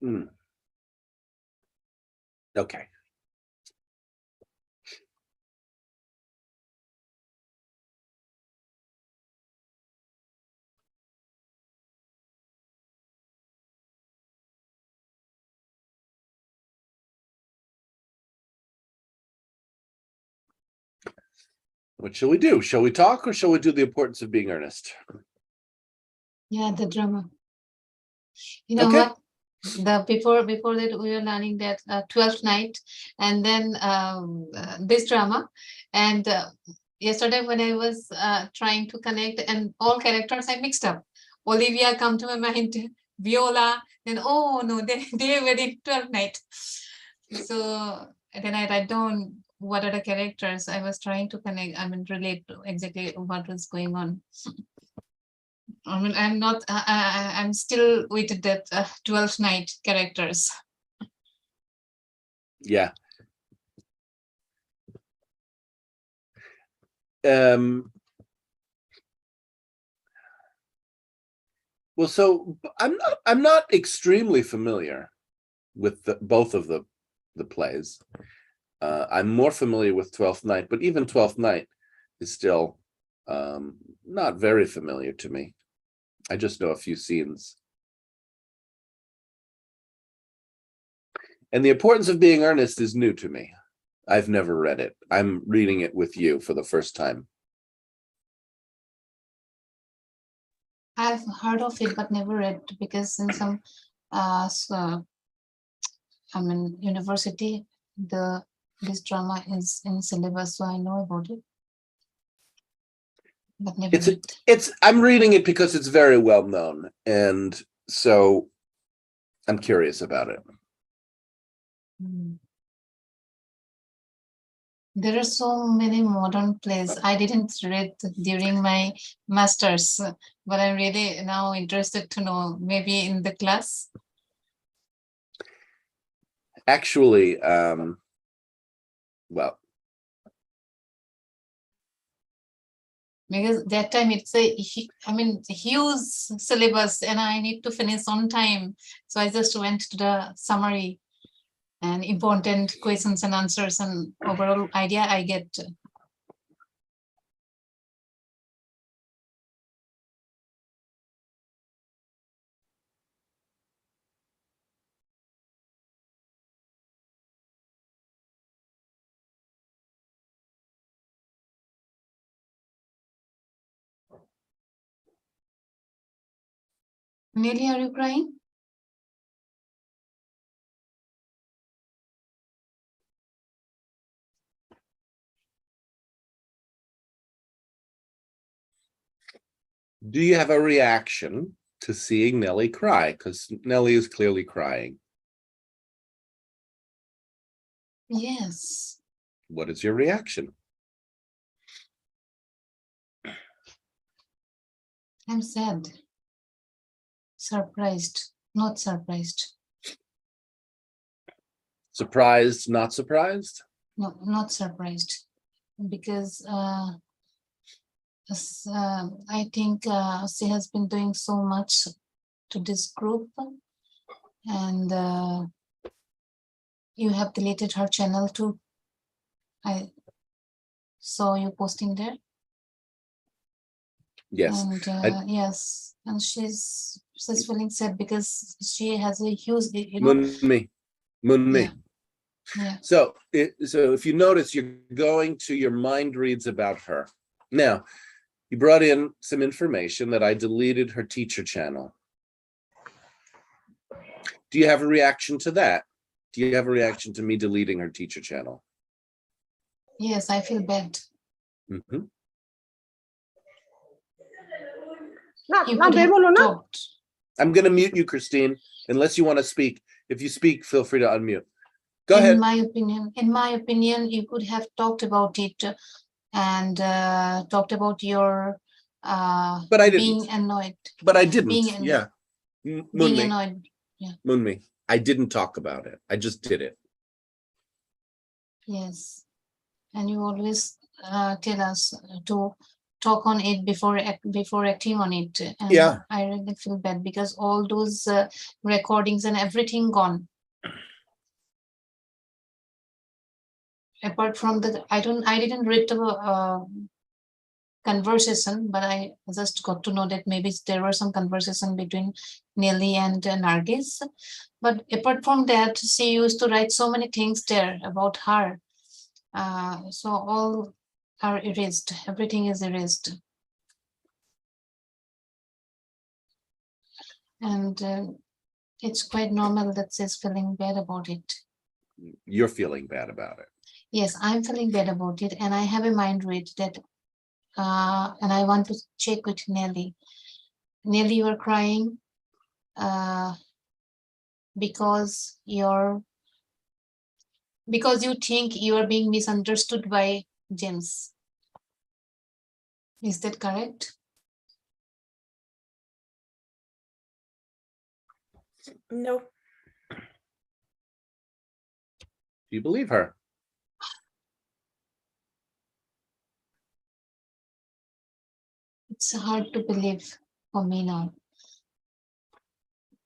Okay. What shall we do? Shall we talk, or shall we do the importance of being earnest? Yeah, the drama. You know Okay. what? The before that we were learning that 12th night, and then this drama, and yesterday when I was trying to connect, and all characters I mixed up. Olivia come to my mind, Viola, then oh no, they were in 12th night. So then I write down what are the characters I was trying to connect. I mean, relate to exactly what was going on. I mean, I'm not. I'm still with that 12th night characters. Yeah. Well, so I'm not extremely familiar with both of the plays. I'm more familiar with Twelfth Night, but even Twelfth Night is still not very familiar to me. I just know a few scenes. And The Importance of Being Earnest is new to me. I've never read it. I'm reading it with you for the first time. I've heard of it, but never read, because in some, university, this drama is in syllabus, so I know about it, but never read. I'm reading it because it's very well known, and so I'm curious about it. There are so many modern plays I didn't read during my masters, but I'm really now interested to know, maybe in the class. Actually, well, because that time it's a huge syllabus, and I need to finish on time, so I just went to the summary and important questions and answers, and overall idea I get. Nelly, are you crying? do you have a reaction to seeing Nellie cry? Because Nellie is clearly crying. Yes. What is your reaction? I'm sad. Surprised. Not surprised. Surprised, not surprised? No, not surprised. Because I think she has been doing so much to this group, and you have deleted her channel too. I saw you posting there. Yes. And yes, and she's feeling sad because she has a huge, Munmi. Yeah. So if you notice, you're going to your mind reads about her. Now, you brought in some information that I deleted her teacher channel. Do you have a reaction to that? Do you have a reaction to me deleting her teacher channel? Yes, I feel bad. Mm-hmm. I'm going to mute you, Christine, unless you want to speak. If you speak, feel free to unmute. Go ahead. In my opinion, you could have talked about it and talked about your but I didn't. Being annoyed. But I didn't. Yeah. Being annoyed. Yeah. Munmi, I didn't talk about it. I just did it. Yes. And you always tell us to talk on it before acting on it. And Yeah. I really feel bad because all those recordings and everything gone. Apart from the, I didn't read the conversation, but I just got to know that maybe there were some conversation between Nelly and Nargis. But apart from that, she used to write so many things there about her. So all are erased. Everything is erased. And it's quite normal that she's feeling bad about it. You're feeling bad about it. Yes, I'm feeling bad about it. And I have a mind read that, and I want to check with Nelly. Nelly, you are crying because you think you are being misunderstood by James. Is that correct? No. Do you believe her? It's hard to believe for me now.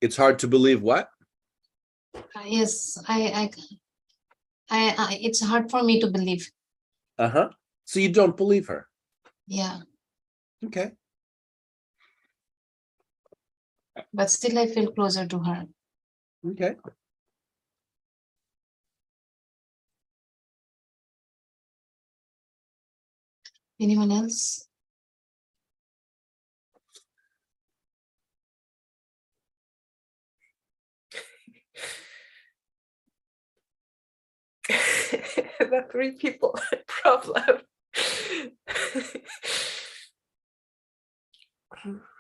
It's hard to believe what? Yes, I it's hard for me to believe. Uh-huh. So you don't believe her? Yeah, Okay. but still I feel closer to her. Okay. Anyone else? The 3 people problem.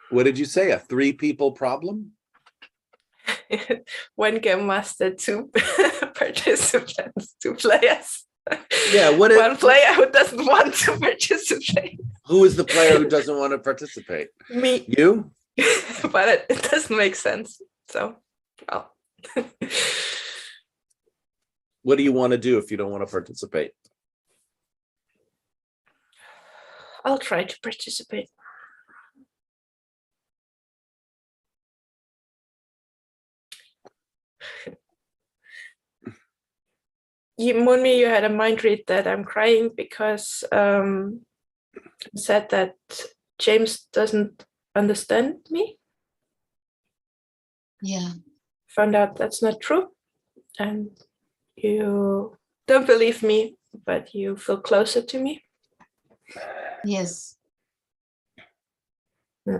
What did you say? A 3 people problem? 1 game master, 2 participants, 2 players. Yeah, what if- 1 player who doesn't want to participate. Who is the player who doesn't want to participate? Me. You? But it doesn't make sense. So, well. What do you want to do if you don't want to participate? I'll try to participate. Moonmi, you had a mind read that I'm crying because said that James doesn't understand me. Yeah. Found out that's not true. And you don't believe me, but you feel closer to me. Yes. I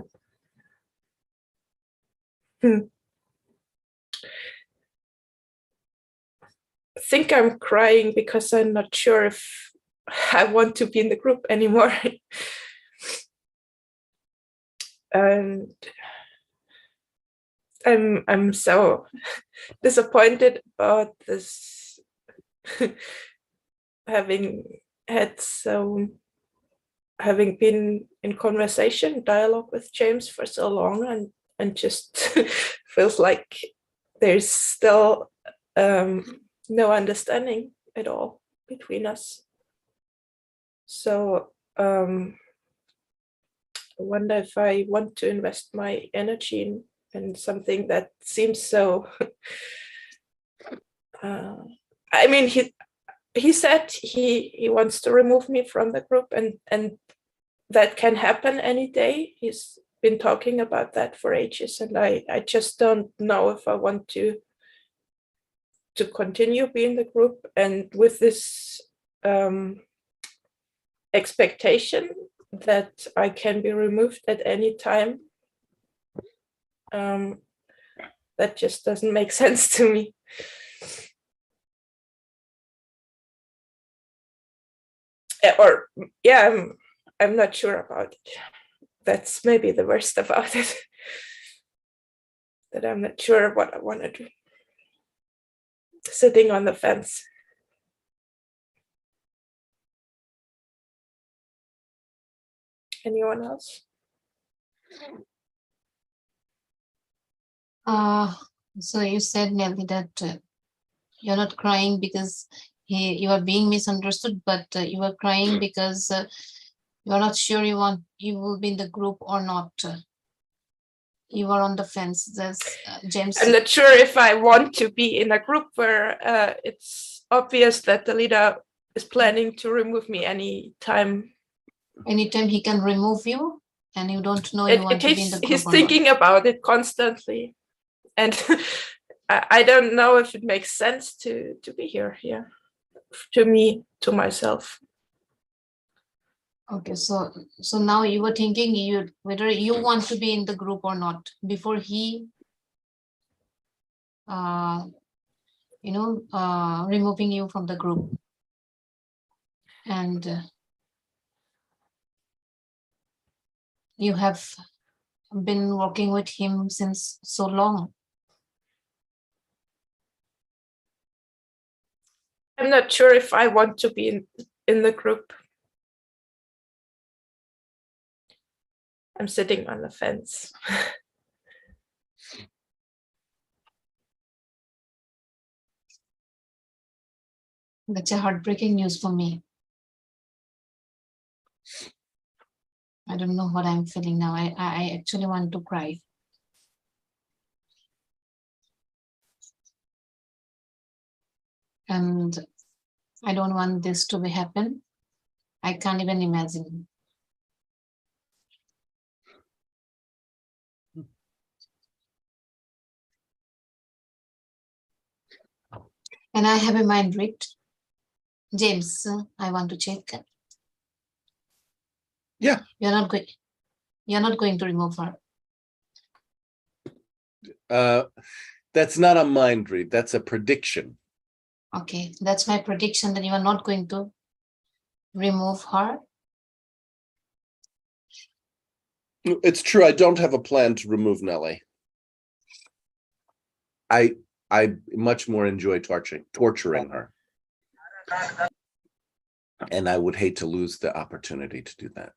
think I'm crying because I'm not sure if I want to be in the group anymore. And I'm so disappointed about this, having been in dialogue with James for so long, and just feels like there's still no understanding at all between us. So I wonder if I want to invest my energy in something that seems so I mean, he said he wants to remove me from the group, and that can happen any day. He's been talking about that for ages, and I just don't know if I want to continue being the group, and with this expectation that I can be removed at any time. That just doesn't make sense to me. Or yeah, I'm not sure about it. That's maybe the worst about it. That I'm not sure what I want to do. Sitting on the fence. Anyone else? So you said, Nelly, that you're not crying because you are being misunderstood, but you are crying because You're not sure you will be in the group or not. You are on the fence. There's James. I'm not sure if I want to be in a group where it's obvious that the leader is planning to remove me anytime. Anytime he can remove you and you don't know you want to be in the group He's or thinking about it constantly. And I don't know if it makes sense to be here. Yeah. To me, to myself. not. Okay, so now you were thinking whether you want to be in the group or not before he removing you from the group. And you have been working with him since so long. I'm not sure if I want to be in the group. I'm sitting on the fence. That's a heartbreaking news for me. I don't know what I'm feeling now. I actually want to cry. And I don't want this to happen. I can't even imagine. And I have a mind read. James, I want to check. Yeah. You're not going to remove her. That's not a mind read. That's a prediction. Okay, that's my prediction that you are not going to remove her. It's true. I don't have a plan to remove Nellie. I much more enjoy torturing her. And I would hate to lose the opportunity to do that.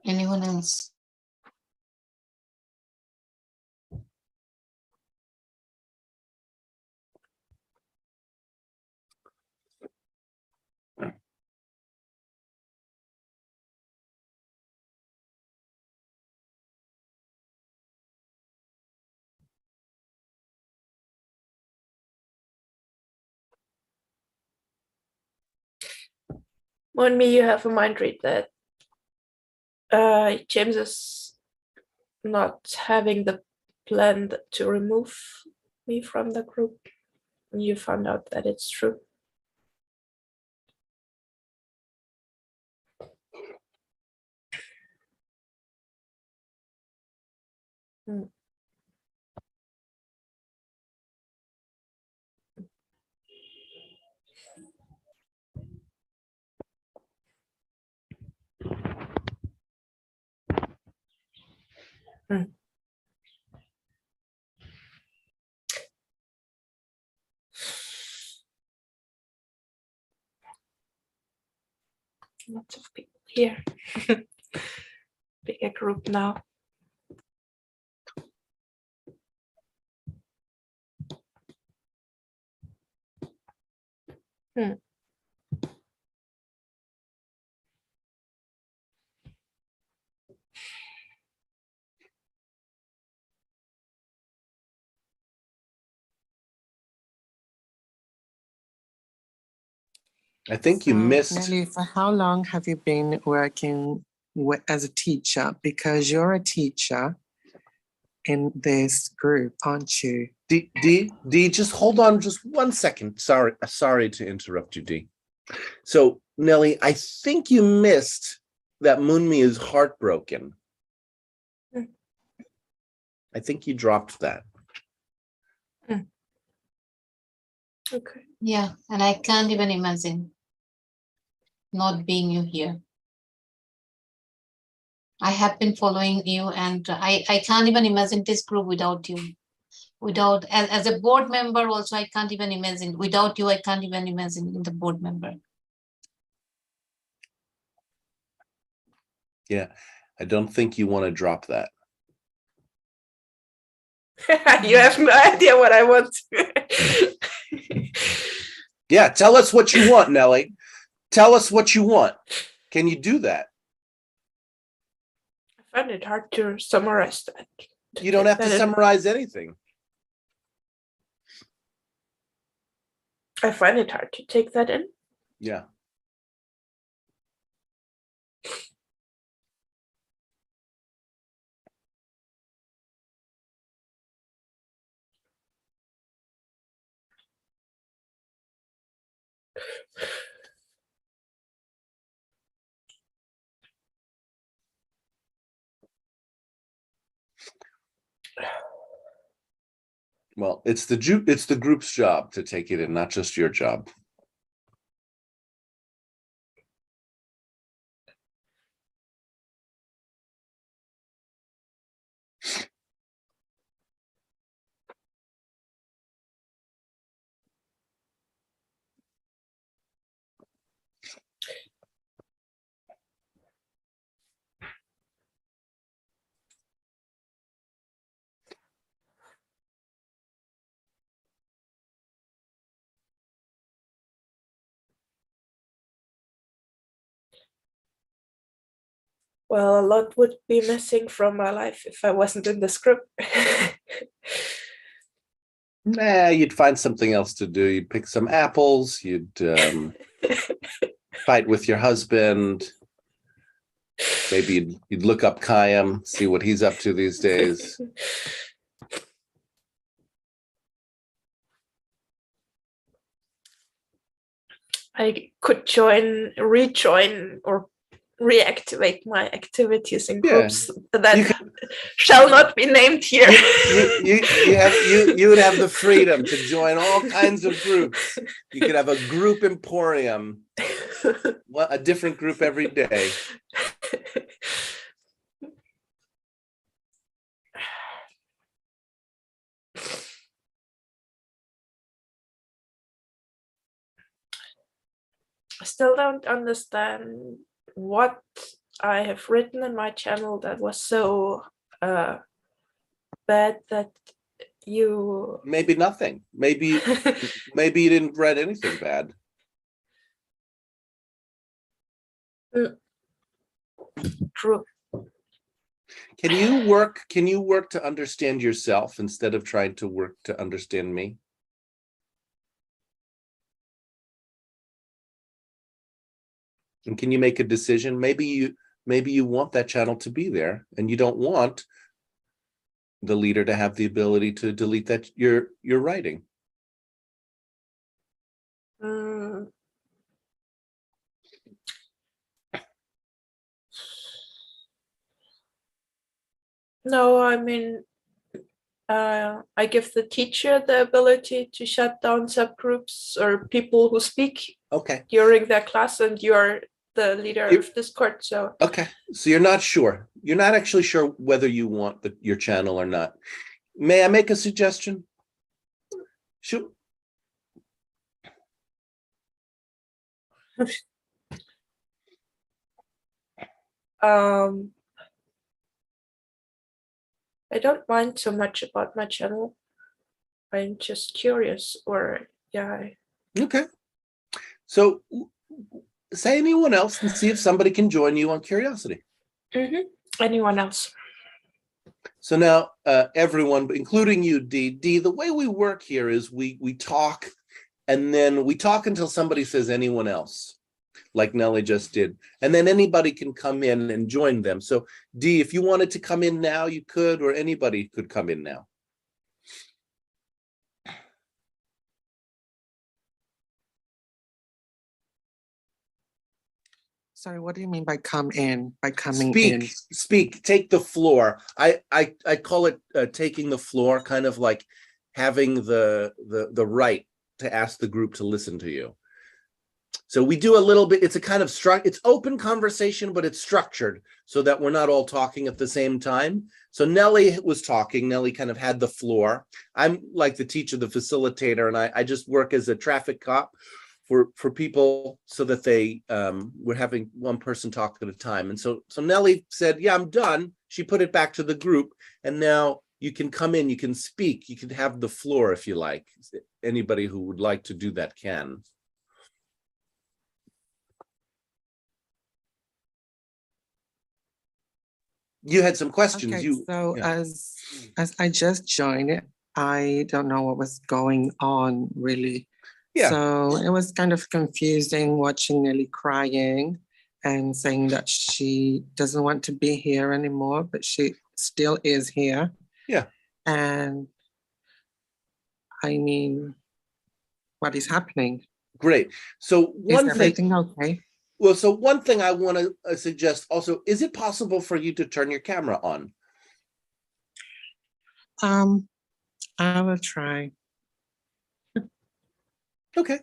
Anyone else? Monmi, you have a mind read that James is not having the plan to remove me from the group. And you found out that it's true. Lots of people here. Bigger group now. I think you missed. Nelly, for how long have you been working as a teacher? Because you're a teacher in this group, aren't you? D, just hold on just 1 second. Sorry to interrupt you, D. So, Nelly, I think you missed that Moonmi is heartbroken. I think you dropped that. Okay. Yeah, and I can't even imagine not being you here. I have been following you, and I can't even imagine this group without you. Without, as a board member also, I can't even imagine. Without you, I can't even imagine the board member. Yeah, I don't think you want to drop that. You have no idea what I want. Yeah, tell us what you want, Nelly. Tell us what you want. Can you do that? I find it hard to summarize that. You don't have to That is- summarize anything. I find it hard to take that in. Yeah. Well, it's the group's job to take it in, not just your job. Well, a lot would be missing from my life if I wasn't in this group. Nah, you'd find something else to do. You'd pick some apples. You'd fight with your husband. Maybe you'd look up Kayam, see what he's up to these days. I could rejoin, or reactivate my activities in Yeah. groups that You could- shall not be named here. you would have the freedom to join all kinds of groups. You could have a group emporium, a different group every day. I still don't understand what I have written in my channel that was so bad that you Maybe nothing. Maybe you didn't read anything bad. True. Can you work to understand yourself instead of trying to work to understand me? And can you make a decision? Maybe you want that channel to be there, and you don't want the leader to have the ability to delete that your writing. No, I mean, I give the teacher the ability to shut down subgroups or people who speak Okay. during their class, and you're the leader of Discord, so Okay. So you're not sure. You're not actually sure whether you want your channel or not. May I make a suggestion? Sure. I don't mind so much about my channel. I'm just curious, or yeah. Okay. So say anyone else and see if somebody can join you on Curiosity. Anyone else? So now everyone, including you, Dee, the way we work here is we talk, and then we talk until somebody says anyone else, like Nelly just did. And then anybody can come in and join them. So Dee, if you wanted to come in now, you could, or anybody could come in now. Sorry, what do you mean by come in, by coming in? Speak, take the floor. I call it taking the floor, kind of like having the right to ask the group to listen to you. So we do a little bit, it's a kind of it's open conversation, but it's structured so that we're not all talking at the same time. So Nellie was talking, Nellie kind of had the floor. I'm like the teacher, the facilitator, and I just work as a traffic cop for people so that we're having one person talk at a time. And so Nellie said, yeah, I'm done. She put it back to the group, and now you can come in, you can speak, you can have the floor if you like. Anybody who would like to do that can. You had some questions. Okay, so yeah. as I just joined it, I don't know what was going on really. Yeah. So it was kind of confusing watching Nellie crying and saying that she doesn't want to be here anymore, but she still is here. Yeah. And I mean, what is happening? Great. So Is everything okay? Well, so one thing I want to suggest also, is it possible for you to turn your camera on? I will try. Okay.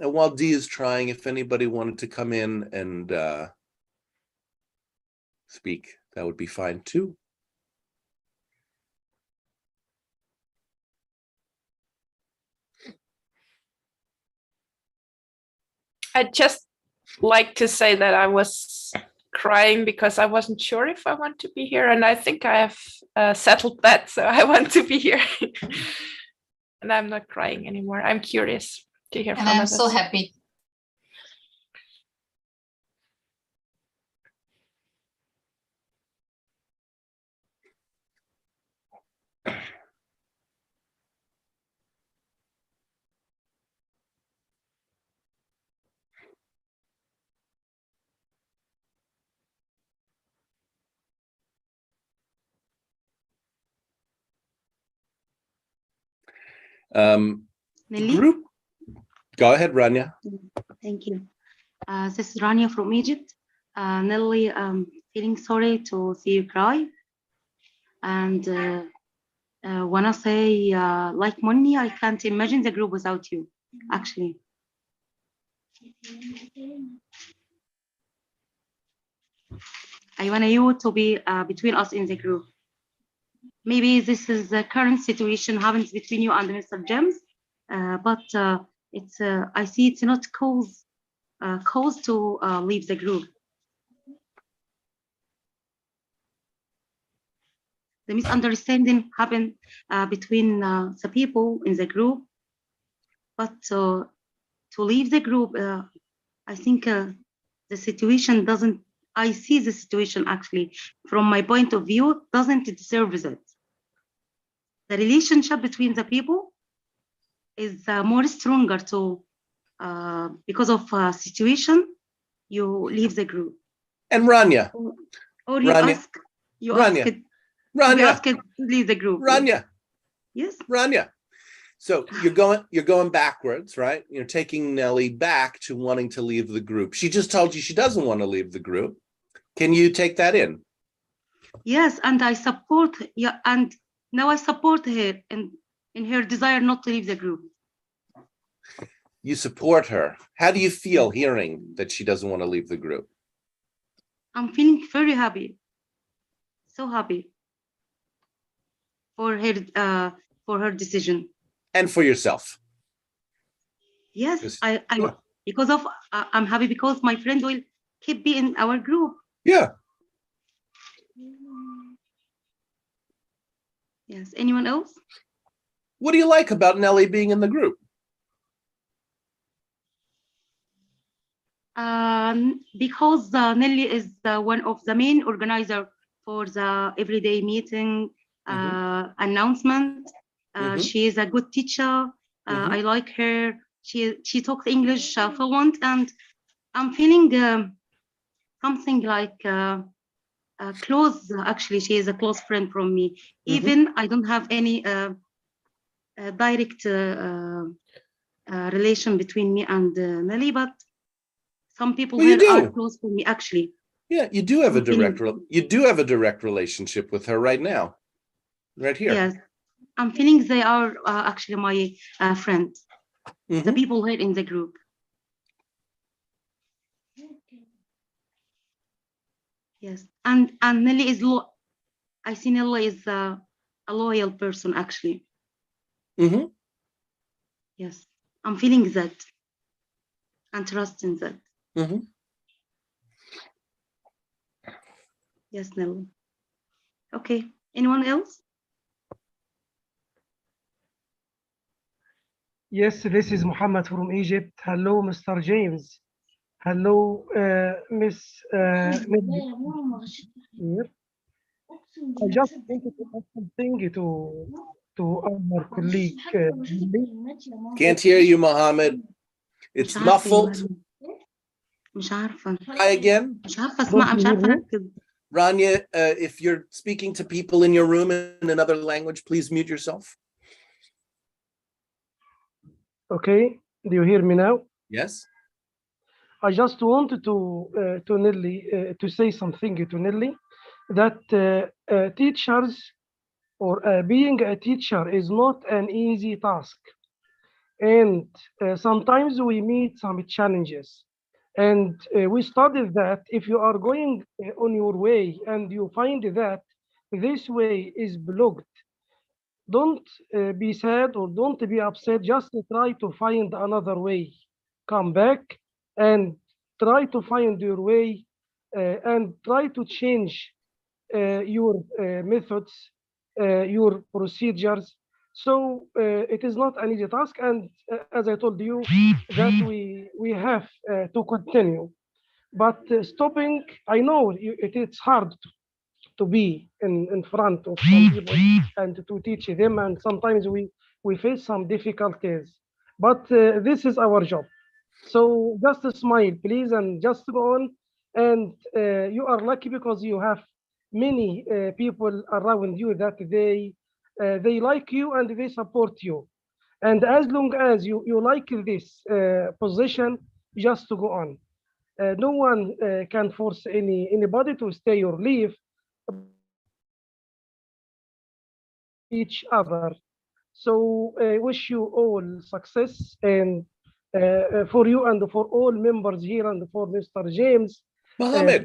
And while Dee is trying, if anybody wanted to come in and speak, that would be fine too. I'd just like to say that I was crying because I wasn't sure if I want to be here, and I think I have settled that, so I want to be here. And I'm not crying anymore. I'm curious to hear from And I'm others. so happy. Nelly? Group. Go ahead, Rania. Thank you. This is Rania from Egypt. Nelly, feeling sorry to see you cry. And when I say like money, I can't imagine the group without you, actually. I want you to be between us in the group. Maybe this is the current situation happens between you and Mr. James, but it's I see it's not cause to leave the group. The misunderstanding happened between the people in the group, but to leave the group, I think the situation doesn't. I see the situation actually from my point of view doesn't deserve it. The relationship between the people is more stronger to because of situation you leave the group. And Rania. Or you Rania. ask you Rania. ask it, Rania. you ask it to leave the group. Rania. Yes. Rania. So you're going backwards, right? You're taking Nellie back to wanting to leave the group. She just told you she doesn't want to leave the group. Can you take that in? Yes, and I support and now I support her in her desire not to leave the group. You support her. How do you feel hearing that she doesn't want to leave the group? I'm feeling very happy, so happy for her decision. And for yourself. Yes, Yeah. because of I'm happy because my friend will keep being in our group. Yeah. Yes. Anyone else? What do you like about Nellie being in the group? Because Nelly is one of the main organizer for the everyday meeting announcement. She is a good teacher. I like her. She talks English fluent, and I'm feeling something like close. Actually, she is a close friend from me. Even I don't have any direct relation between me and Nelly, but some people Well, here are close to me, actually. Yeah, you do have a direct relationship with her right now, right here. Yes, I'm feeling they are actually my friends, the people here in the group. Yes, and Nelly is I see Nelly is a loyal person actually. Hmm. Yes, I'm feeling that and trusting that. Hmm. Yes, Nelly. Okay, anyone else? Yes, this is Muhammad from Egypt. Hello, Mr. James. Hello, Miss Nidhi here. I just wanted to ask something to our colleague. Lily. Can't hear you, Mohammed. It's مش عارفة يا muffled. مريم. مش عارفة Try again. مش عارفة Don't اسمع you مش hear عارفة me? أركز. Rania, if you're speaking to people in your room in another language, please mute yourself. Okay, do you hear me now? Yes. I just wanted to Nelly to say something to Nelly that teachers or being a teacher is not an easy task, and sometimes we meet some challenges, and we studied that if you are going on your way and you find that this way is blocked, don't be sad or don't be upset. Just try to find another way. Come back and try to find your way and try to change your methods, your procedures. So it is not an easy task, and as I told you, that we have to continue. But stopping, I know it's hard to be in front of some people and to teach them, and sometimes we face some difficulties. But this is our job. So just smile, please, and just go on. And you are lucky because you have many people around you that they like you and they support you. And as long as you like this position, just to go on. No one can force anybody to stay or leave each other. So I wish you all success and for you and for all members here and for Mr. James. Mohammed,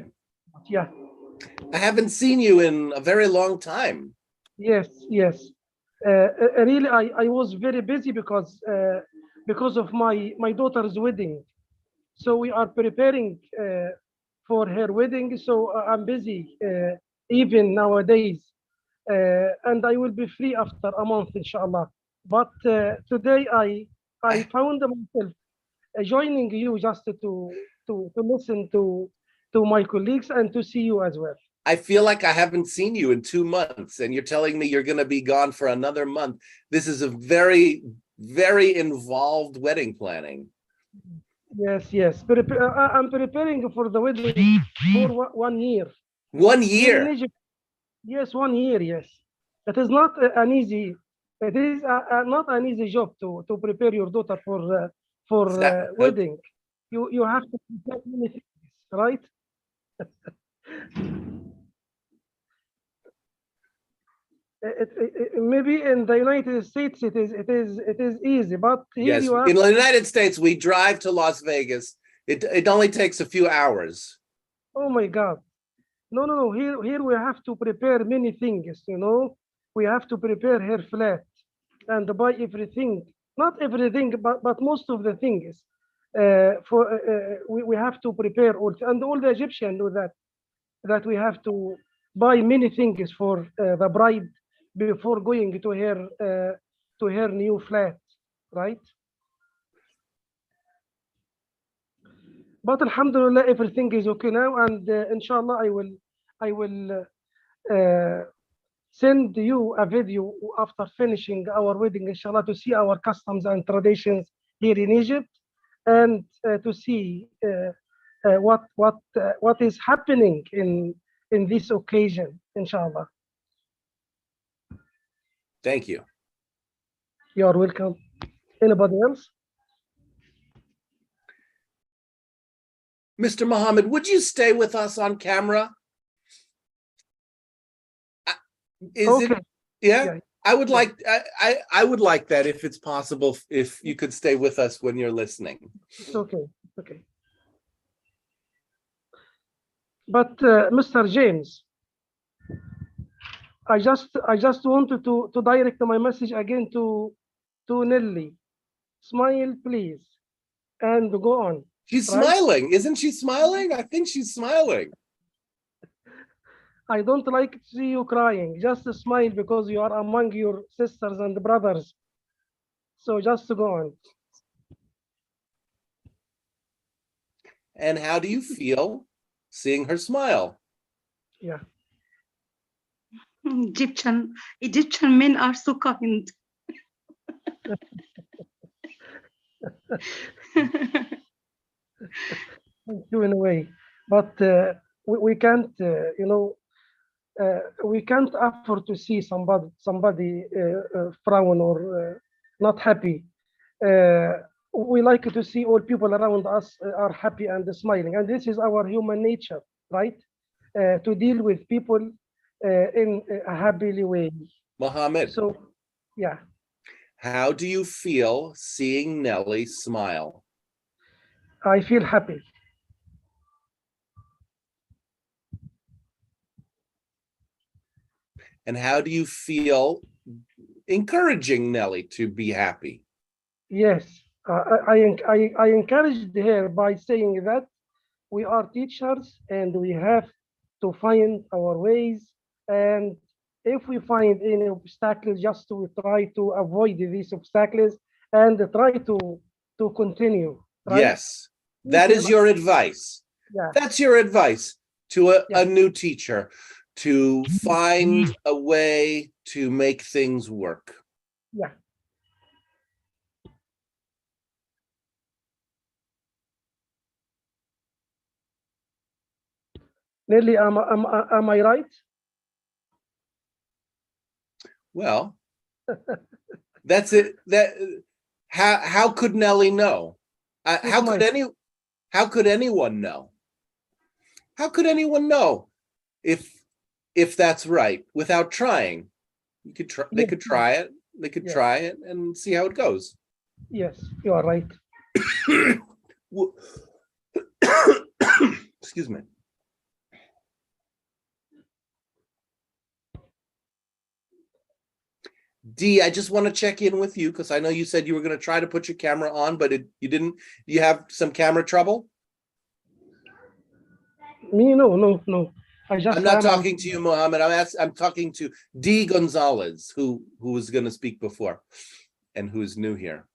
Yeah, I haven't seen you in a very long time. yes, yes. Really, I was very busy because of my daughter's wedding. So we are preparing for her wedding. So I'm busy even nowadays. And I will be free after a month, inshallah. But today I found myself joining you just to listen to my colleagues and to see you as well. I feel like I haven't seen you in 2 months, and you're telling me you're going to be gone for another month. This is a very, very involved wedding planning. Yes, yes. I'm preparing for the wedding for 1 year. 1 Here in year. Egypt, yes, 1 year, yes. It is not an easy, it is not an easy job to prepare your daughter for wedding. You have to prepare many things, right? Maybe in the United States it is easy, but here Yes, you have. in the United States, we drive to Las Vegas. It only takes a few hours. Oh my God. No. Here we have to prepare many things, you know. We have to prepare her flat and buy everything. Not everything, but most of the things. We have to prepare all, and all the Egyptians know that we have to buy many things for the bride before going to her new flat, right? But Alhamdulillah, everything is okay now, and inshallah, I will send you a video after finishing our wedding, inshallah, to see our customs and traditions here in Egypt, and to see what is happening in this occasion, inshallah. Thank you. You are welcome. Anybody else? Mr. Mohammed, would you stay with us on camera? Is Okay. it? Yeah. Yeah. I would like I would like that if it's possible, if you could stay with us when you're listening. It's okay. Okay. But Mr. James, I just wanted to direct my message again to Nelly. Smile, please, and go on. She's Right. smiling. Isn't she smiling? I think she's smiling. I don't like to see you crying. Just smile because you are among your sisters and brothers. So just go on. And how do you feel seeing her smile? Yeah. Egyptian men are so kind. Thank you in a way, but we can't, we can't afford to see somebody frown or not happy. We like to see all people around us are happy and smiling, and this is our human nature, right? To deal with people in a happily way. Mohammed, So, yeah, how do you feel seeing Nelly smile? I feel happy. And how do you feel encouraging Nelly to be happy? Yes, I encouraged her by saying that we are teachers and we have to find our ways. And if we find any obstacles, just to try to avoid these obstacles and try to continue. Right? Yes, that is your advice. Yeah. That's your advice to a Yeah. new teacher, to find a way to make things work. Yeah. Nelly, am I right? Well, that's it. That how could Nelly know? How could anyone know? How could anyone know if that's right without trying? You could try. They Yeah. could try it. They could Yeah. try it and see how it goes. Yes, you are right. Excuse me. Dee, I just want to check in with you because I know you said you were going to try to put your camera on, but you didn't. You have some camera trouble? Me, no. I'm not talking to you, Mohammed. I'm talking to Dee Gonzalez, who was going to speak before and who's new here.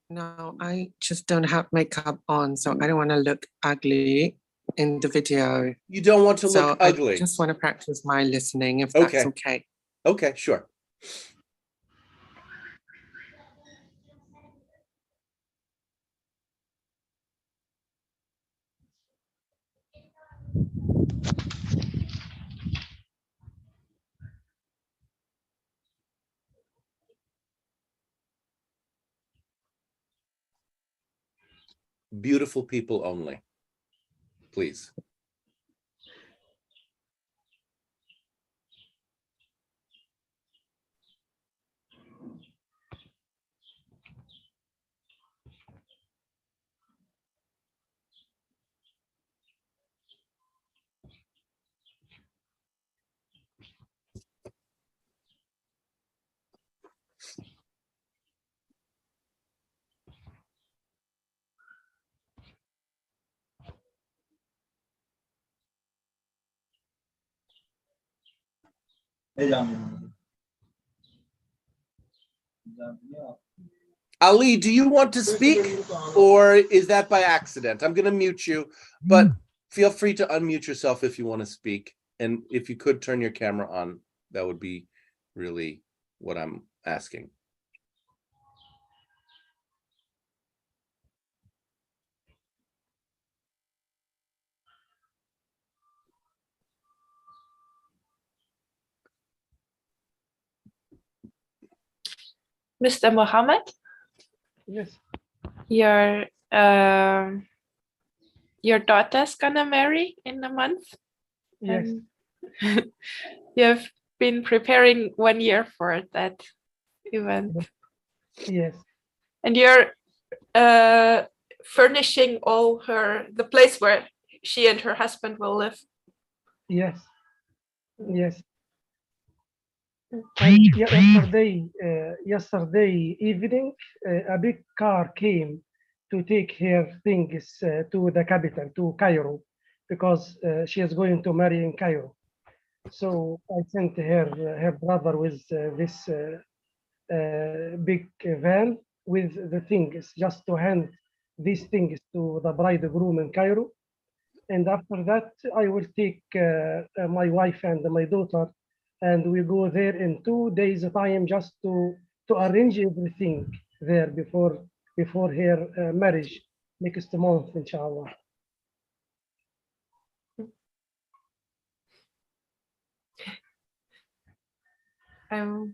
No, I just don't have makeup on, so I don't want to look ugly in the video. You don't want to So look I ugly. just want to practice my listening, if that's Okay. okay. Okay, sure. Beautiful people only, please. Ali, do you want to speak or is that by accident? I'm going to mute you, but feel free to unmute yourself if you want to speak. And if you could turn your camera on, that would be really what I'm asking. Mr. Mohammed, Yes. Your daughter's gonna marry in a month. Yes. And you've been preparing 1 year for that event. Yes. And you're furnishing all the place where she and her husband will live. Yes. Yes. And yesterday evening, a big car came to take her things to the capital, to Cairo, because she is going to marry in Cairo. So I sent her brother with this big van with the things, just to hand these things to the bridegroom in Cairo. And after that, I will take my wife and my daughter, and we go there in 2 days' time, just to arrange everything there before her marriage next month, inshallah. I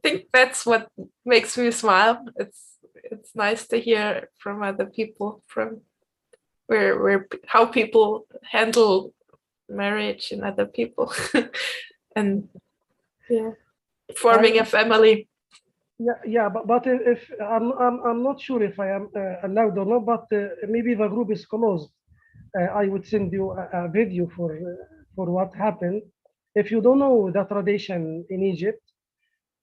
think that's what makes me smile. It's nice to hear from other people, from where how people handle marriage and other people, and yeah, forming a family. Yeah, but if I'm not sure if I am allowed or not, but maybe the group is closed. I would send you a video for what happened. If you don't know the tradition in Egypt,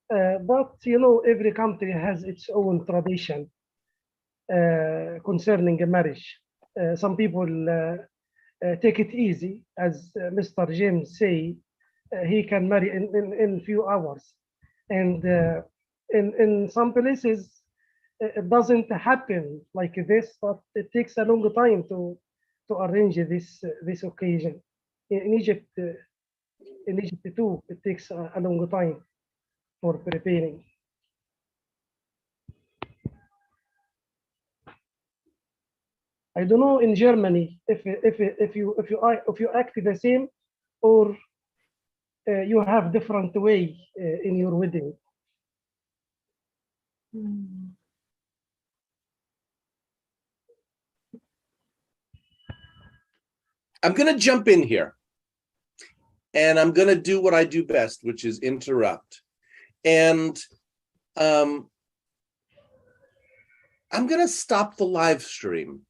but you know, every country has its own tradition concerning a marriage. Some people take it easy, as Mr. James say, he can marry in few hours, and in some places it doesn't happen like this, but it takes a long time to arrange this occasion. In Egypt too, it takes a long time for preparing. I don't know in Germany if you act the same, or you have different way in your wedding. I'm going to jump in here, and I'm going to do what I do best, which is interrupt. And I'm going to stop the live stream